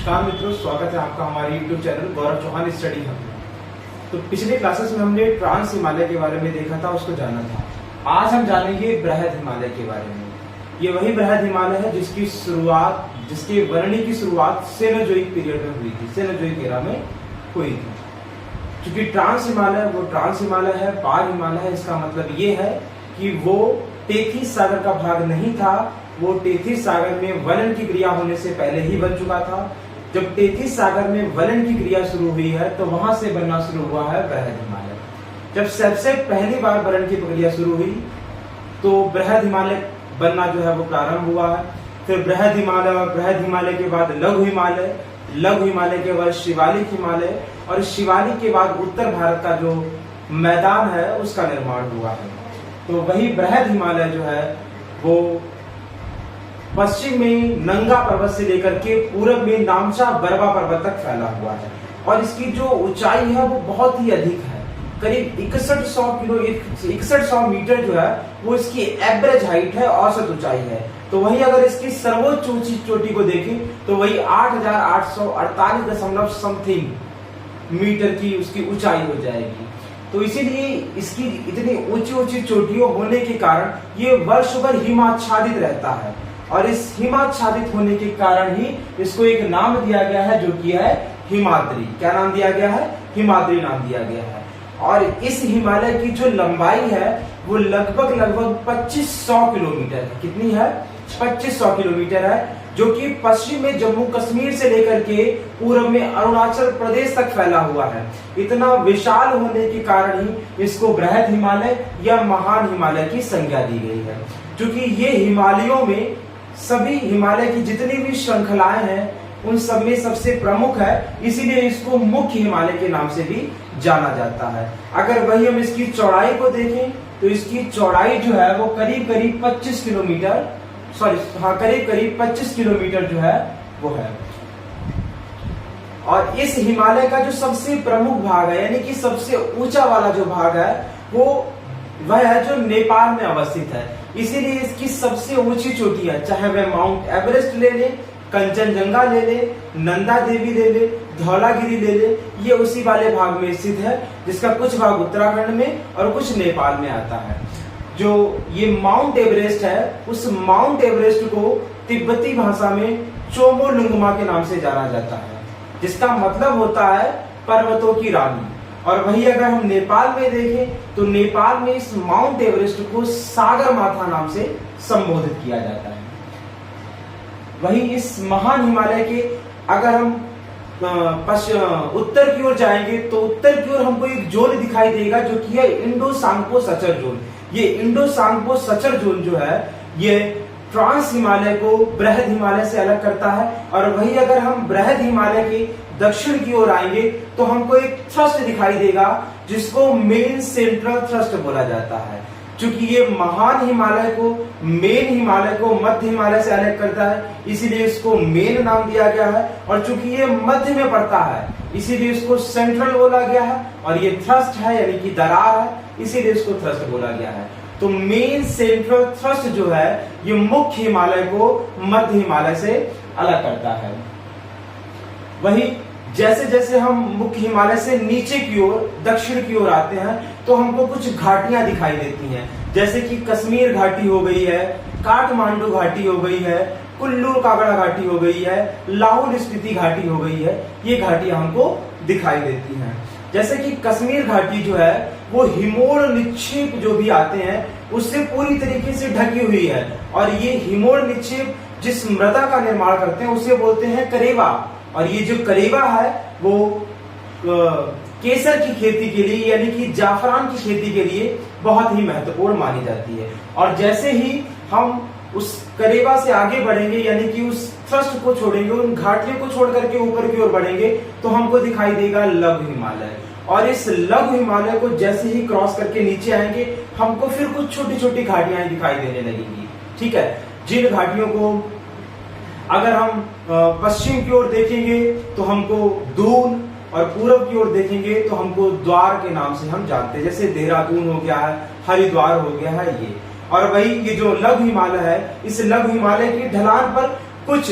नमस्कार मित्रों, स्वागत है आपका हमारे YouTube चैनल गौरव चौहान स्टडी हब में। तो पिछले क्लासेस में हमने ट्रांस हिमालय के बारे में देखा था, उसको जाना था। आज हम जानेंगे बृहद हिमालय के बारे में। ये वही बृहद हिमालय है जिसके वर्णन की शुरुआत सेनोजोइक पीरियड में हुई थी, सेनोजोइक एरा में हुई थी। क्योंकि ट्रांस हिमालय है, पार हिमालय है। इसका मतलब ये है कि वो टेथिस सागर का भाग नहीं था, वो टेथिस सागर में वलन की क्रिया होने से पहले ही बन चुका था। जब टेथिस सागर में वलन की क्रिया शुरू हुई है तो वहां से बनना शुरू हुआ है बृहद हिमालय। जब सबसे पहली बार वलन की प्रक्रिया शुरू हुई तो बृहद हिमालय बनना जो है वो प्रारंभ हुआ है। फिर बृहद हिमालय के बाद लघु हिमालय के बाद शिवालिक हिमालय, और शिवालिक के बाद उत्तर भारत का जो मैदान है उसका निर्माण हुआ है। तो वही बृहद हिमालय जो है वो पश्चिम में नंगा पर्वत से लेकर के पूरब में नामचा बरवा पर्वत तक फैला हुआ है, और इसकी जो ऊंचाई है वो बहुत ही अधिक है। करीब 6100 मीटर जो है वो इसकी एवरेज हाइट है, औसत ऊंचाई है। तो वही अगर इसकी सर्वोच्च ऊंची चोटी को देखें तो वही 8848 समथिंग मीटर की उसकी ऊंचाई हो जाएगी। तो इसीलिए इसकी इतनी ऊंची चोटियों होने के कारण ये वर्ष भर हिमाच्छादित रहता है, और इस हिमाच्छादित होने के कारण ही इसको एक नाम दिया गया है जो कि है हिमाद्री। क्या नाम दिया गया है? हिमाद्री नाम दिया गया है। और इस हिमालय की जो लंबाई है वो लगभग 2500 किलोमीटर है। कितनी है? 2500 किलोमीटर है, जो कि पश्चिम में जम्मू कश्मीर से लेकर के पूर्व में अरुणाचल प्रदेश तक फैला हुआ है। इतना विशाल होने के कारण ही इसको बृहद हिमालय या महान हिमालय की संज्ञा दी गई है। क्योंकि ये हिमालयों में सभी हिमालय की जितनी भी श्रृंखलाएं हैं उन सब में सबसे प्रमुख है, इसीलिए इसको मुख्य हिमालय के नाम से भी जाना जाता है। अगर वही हम इसकी चौड़ाई को देखें तो इसकी चौड़ाई जो है वो करीब 25 किलोमीटर जो है वो है। और इस हिमालय का जो सबसे प्रमुख भाग है, यानी कि सबसे ऊंचा वाला जो भाग है वह है जो नेपाल में अवस्थित है। इसीलिए इसकी सबसे ऊंची चोटी है, चाहे वह माउंट एवरेस्ट ले ले, कंचनजंगा ले ले, नंदा देवी ले ले, धौलागिरी ले ले, ये उसी वाले भाग में स्थित है, जिसका कुछ भाग उत्तराखंड में और कुछ नेपाल में आता है। जो ये माउंट एवरेस्ट है, उस माउंट एवरेस्ट को तिब्बती भाषा में चोमोलुंगमा के नाम से जाना जाता है, जिसका मतलब होता है पर्वतों की रानी। और वही अगर हम नेपाल में देखें तो नेपाल में इस माउंट एवरेस्ट को सागर माथा नाम से संबोधित किया जाता है। वही इस महान हिमालय के अगर हम उत्तर की ओर जाएंगे तो उत्तर की ओर हमको एक जोन दिखाई देगा जो कि है इंडो सांगपो सचर जोन। ये इंडो सांगपो सचर जोन जो है ये ट्रांस हिमालय को बृहद हिमालय से अलग करता है। और वही अगर हम बृहद हिमालय के दक्षिण की ओर आएंगे तो हमको एक थ्रस्ट दिखाई देगा जिसको मेन सेंट्रल थ्रस्ट बोला जाता है। क्योंकि ये महान हिमालय को, मेन हिमालय को मध्य हिमालय से अलग करता है, इसीलिए इसको मेन नाम दिया गया है। और चूंकि ये मध्य में पड़ता है इसीलिए इसको सेंट्रल बोला गया है, और ये थ्रस्ट है यानी कि दरार है, इसीलिए इसको थ्रस्ट बोला गया है। तो मेन सेंट्रल थ्रस्ट जो है ये मुख्य हिमालय को मध्य हिमालय से अलग करता है। वही जैसे जैसे हम मुख्य हिमालय से नीचे की ओर, दक्षिण की ओर आते हैं तो हमको कुछ घाटियां दिखाई देती हैं, जैसे कि कश्मीर घाटी हो गई है, काठमांडू घाटी हो गई है, कुल्लू कागड़ा घाटी हो गई है, लाहौल स्पीति घाटी हो गई है। ये घाटियां हमको दिखाई देती हैं। जैसे कि कश्मीर घाटी जो है वो हिमोड़ निक्षेप जो भी आते हैं उससे पूरी तरीके से ढकी हुई है, और ये हिमोड़ निक्षेप जिस मृदा का निर्माण करते हैं उसे बोलते हैं करेवा। और ये जो करेवा है वो केसर की खेती के लिए यानी कि जाफरान की खेती के लिए बहुत ही महत्वपूर्ण मानी जाती है। और जैसे ही हम उस करेवा से आगे बढ़ेंगे यानी कि उस थ्रस्ट को छोड़ेंगे, उन घाटियों को छोड़ करके ऊपर की ओर बढ़ेंगे तो हमको दिखाई देगा लघु हिमालय। और इस लघु हिमालय को जैसे ही क्रॉस करके नीचे आएंगे हमको फिर कुछ छोटी छोटी घाटियां दिखाई देने लगेंगी। ठीक है, जिन घाटियों को अगर हम पश्चिम की ओर देखेंगे तो हमको दून, और पूरब की ओर देखेंगे तो हमको द्वार के नाम से हम जानते हैं, जैसे देहरादून हो गया है, हरिद्वार हो गया है ये। और वही ये जो लघु हिमालय है, इस लघु हिमालय की ढलान पर कुछ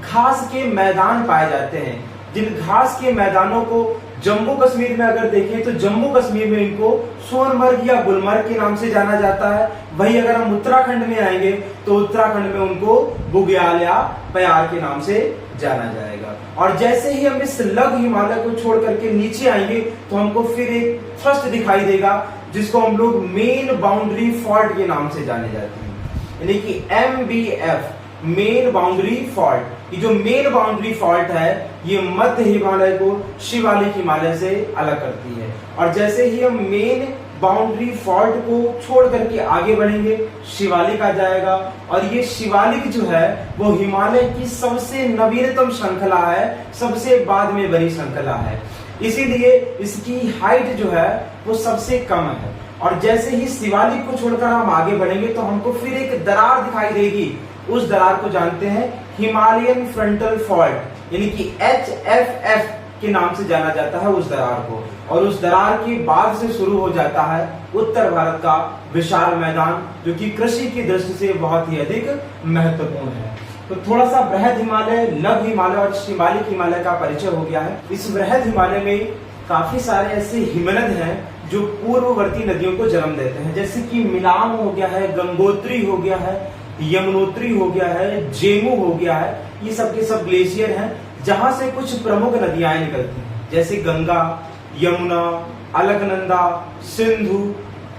घास के मैदान पाए जाते हैं। जिन घास के मैदानों को जम्मू कश्मीर में अगर देखें तो जम्मू कश्मीर में इनको सोनमर्ग या गुलमर्ग के नाम से जाना जाता है। वहीं अगर हम उत्तराखंड में आएंगे तो उत्तराखंड में उनको बुग्याल या प्यार के नाम से जाना जाएगा। और जैसे ही हम इस लघु हिमालय को छोड़ करके नीचे आएंगे तो हमको फिर एक थ्रस्ट दिखाई देगा जिसको हम लोग मेन बाउंड्री फॉल्ट के नाम से जाने जाते हैं, यानी कि MBF, मेन बाउंड्री फॉल्ट। ये जो मेन बाउंड्री फॉल्ट है ये मध्य हिमालय को शिवालिक हिमालय से अलग करती है। और जैसे ही हम मेन बाउंड्री फॉल्ट को छोड़ करके आगे बढ़ेंगे शिवालिक आ जाएगा। और ये शिवालिक जो है वो हिमालय की सबसे नवीनतम श्रृंखला है, सबसे बाद में बनी श्रृंखला है, इसीलिए इसकी हाइट जो है वो सबसे कम है। और जैसे ही शिवालिक को छोड़कर हम आगे बढ़ेंगे तो हमको फिर एक दरार दिखाई देगी। उस दरार को जानते हैं हिमालयन फ्रंटल फॉल्ट, यानी कि HFF के नाम से जाना जाता है उस दरार को। और उस दरार के बाद से शुरू हो जाता है उत्तर भारत का विशाल मैदान, जो कि कृषि की दृष्टि से बहुत ही अधिक महत्वपूर्ण है। तो थोड़ा सा बृहद हिमालय, लघु हिमालय और शिवालिक हिमालय का परिचय हो गया है। इस बृहद हिमालय में काफी सारे ऐसे हिमनद हैं जो पूर्ववर्ती नदियों को जन्म देते हैं, जैसे कि मिलाम हो गया है, गंगोत्री हो गया है, यमुनोत्री हो गया है, जेमू हो गया है। ये सब के सब ग्लेशियर हैं जहां से कुछ प्रमुख नदियां निकलती हैं, जैसे गंगा, यमुना, अलकनंदा, सिंधु,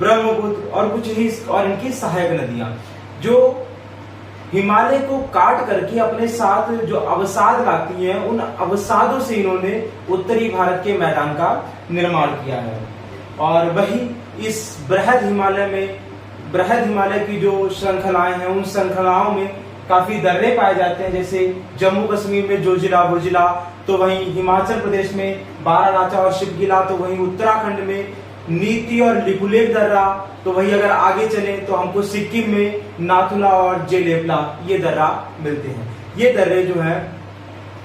ब्रह्मपुत्र और कुछ ही और इनकी सहायक नदियां, जो हिमालय को काट करके अपने साथ जो अवसाद लाती हैं, उन अवसादों से इन्होंने उत्तरी भारत के मैदान का निर्माण किया है। और वही इस बृहद हिमालय की जो श्रृंखलाएं हैं, उन श्रृंखलाओं में काफी दर्रे पाए जाते हैं, जैसे जम्मू कश्मीर में जोजिला बुर्जिला, तो वहीं हिमाचल प्रदेश में बारानाचा और शिवगिला, तो वहीं उत्तराखंड में नीति और लिपुलेख दर्रा, तो वहीं अगर आगे चले तो हमको सिक्किम में नाथुला और जेलेपला ये दर्रा मिलते हैं। ये दर्रे जो है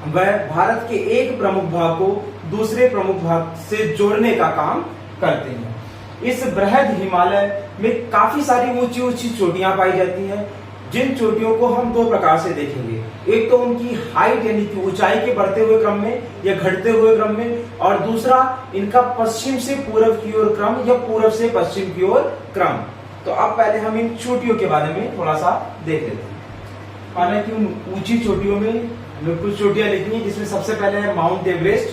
वह भारत के एक प्रमुख भाग को दूसरे प्रमुख भाग से जोड़ने का काम करते हैं। इस बृहद हिमालय में काफी सारी ऊंची ऊंची चोटियां पाई जाती हैं, जिन चोटियों को हम दो प्रकार से देखेंगे। एक तो उनकी हाइट यानी कि ऊंचाई के बढ़ते हुए क्रम में या घटते हुए क्रम में, और दूसरा इनका पश्चिम से पूर्व की ओर क्रम या पूर्व से पश्चिम की ओर क्रम। तो अब पहले हम इन चोटियों के बारे में थोड़ा सा देख लेते हैं। हालांकि उन ऊंची चोटियों में कुछ चोटियां लिखी हैं, जिसमें सबसे पहले है माउंट एवरेस्ट,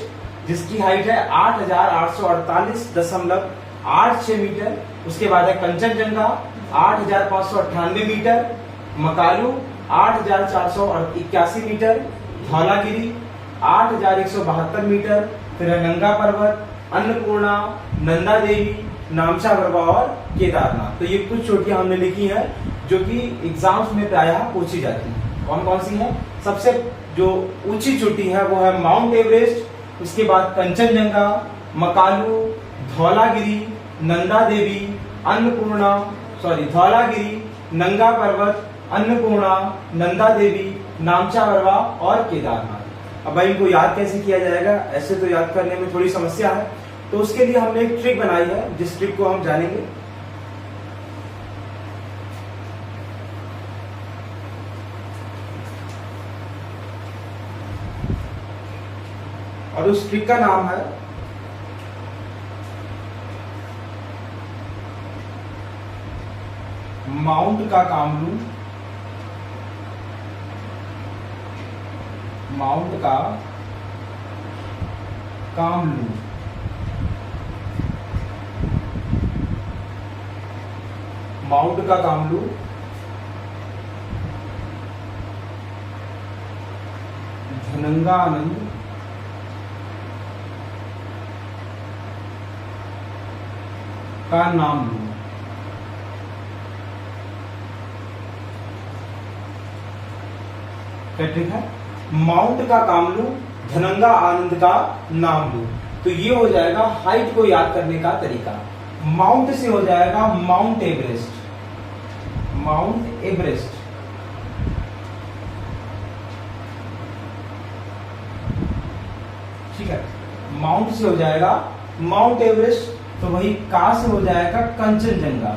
जिसकी हाइट है 8,848.86 मीटर। उसके बाद है Kanchenjunga 8,598 metre, Makalu 8,481 metre, Dhaulagiri 8,172 metre, फिर है नंगा पर्वत, अन्नपूर्णा, नंदा देवी, नामचा बरवा और केदारनाथ। तो ये कुछ चोटियां हमने लिखी हैं जो कि एग्जाम्स में प्रायः पूछी जाती है। कौन कौन सी है? सबसे जो ऊंची चोटी है वो है माउंट एवरेस्ट, उसके बाद कंचनजंगा, मकालू, धौलागिरी, नंदा देवी, धौलागिरी, नंगा पर्वत, अन्नपूर्णा, नंदा देवी, नामचा बरवा और केदारनाथ। अब भाई इनको याद कैसे किया जाएगा? ऐसे तो याद करने में थोड़ी समस्या है, तो उसके लिए हमने एक ट्रिक बनाई है, जिस ट्रिक को हम जानेंगे। और उस ट्रिक का नाम है माउंट का कामलू। माउंट का कामलू। माउंट का कामलू धनंगानंद का नाम लू। क्या ठीक है? माउंट का कामलू, धनंगा आनंद का नाम लू। तो ये हो जाएगा हाइट को याद करने का तरीका। माउंट से हो जाएगा माउंट एवरेस्ट। Mount Everest. ठीक है, माउंट से हो जाएगा माउंट एवरेस्ट, तो वही का से हो जाएगा कंचनजंगा।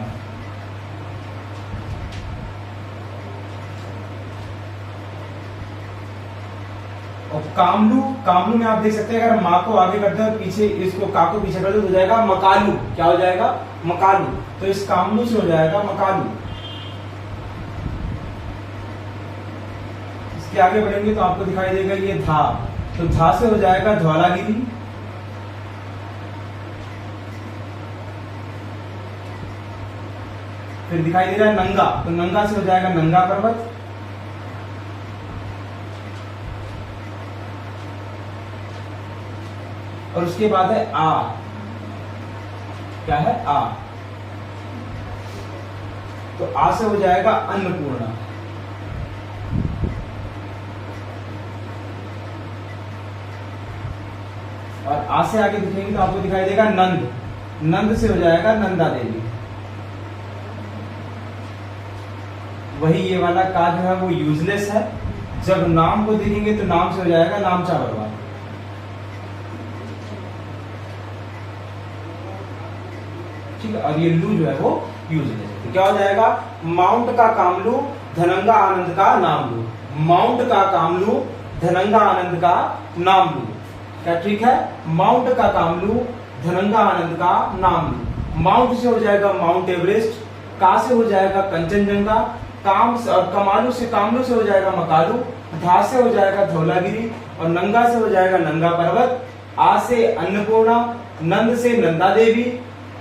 कामलू, कामलू में आप देख सकते हैं अगर माँ को आगे करते हैं पीछे, इसको का को पीछे करते हो जाएगा मकालू। क्या हो जाएगा? मकालू। तो इस कामलू से हो जाएगा मकालू। इसके आगे बढ़ेंगे तो आपको दिखाई देगा ये धा, तो धा से हो जाएगा धौलागिरी। फिर दिखाई दे रहा है नंगा, तो नंगा से हो जाएगा नंगा पर्वत। और उसके बाद है आ। क्या है? आ। तो आ से हो जाएगा अन्नपूर्णा। और आ से आगे दिखेंगे तो आपको दिखाई देगा नंद, नंद से हो जाएगा नंदा देवी। वही ये वाला का जो है वो यूजलेस है, जब नाम को देखेंगे तो नाम से हो जाएगा नामचा बर्बाद। ठीक है, और ये लू जो है वो यूजलेस है। तो क्या हो जाएगा? माउंट का कामलू, धनंगा आनंद का नाम लू। माउंट का कामलू, धनंगा आनंद का नाम लू। क्या ठीक है? माउंट का कामलू, धनंगा आनंद का नाम लू। माउंट से हो जाएगा माउंट एवरेस्ट, का से हो जाएगा कंचनजंगा, काम कमालू से, कामलू से हो जाएगा मकालू, धा से हो जाएगा धौलागिरी, और नंगा से हो जाएगा नंगा पर्वत, आ से अन्नपूर्णा, नंद से नंदा देवी,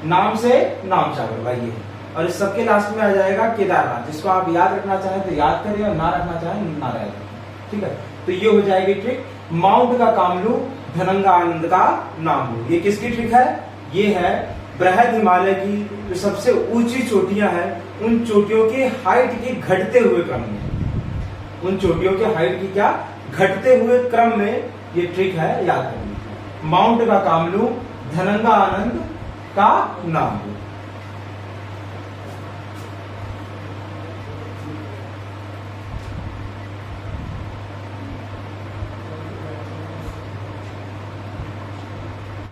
नाम से नामचा बर्बाद। ये और इस सबके लास्ट में आ जाएगा केदारनाथ। जिसको आप याद रखना चाहें तो याद करिए और ना रखना चाहें ना रहेगा। ठीक है, तो ये हो जाएगी ट्रिक, माउंट का कामलू, धनंगा आनंद का नाम लू। ये किसकी ट्रिक है? ये है बृहद हिमालय की जो सबसे ऊंची चोटियां हैं, उन चोटियों के हाइट के घटते हुए क्रम में, उन चोटियों के हाइट की क्या घटते हुए क्रम में ये ट्रिक है याद करनी। माउंट का कामलू, धनंगा आनंद का नाम लू।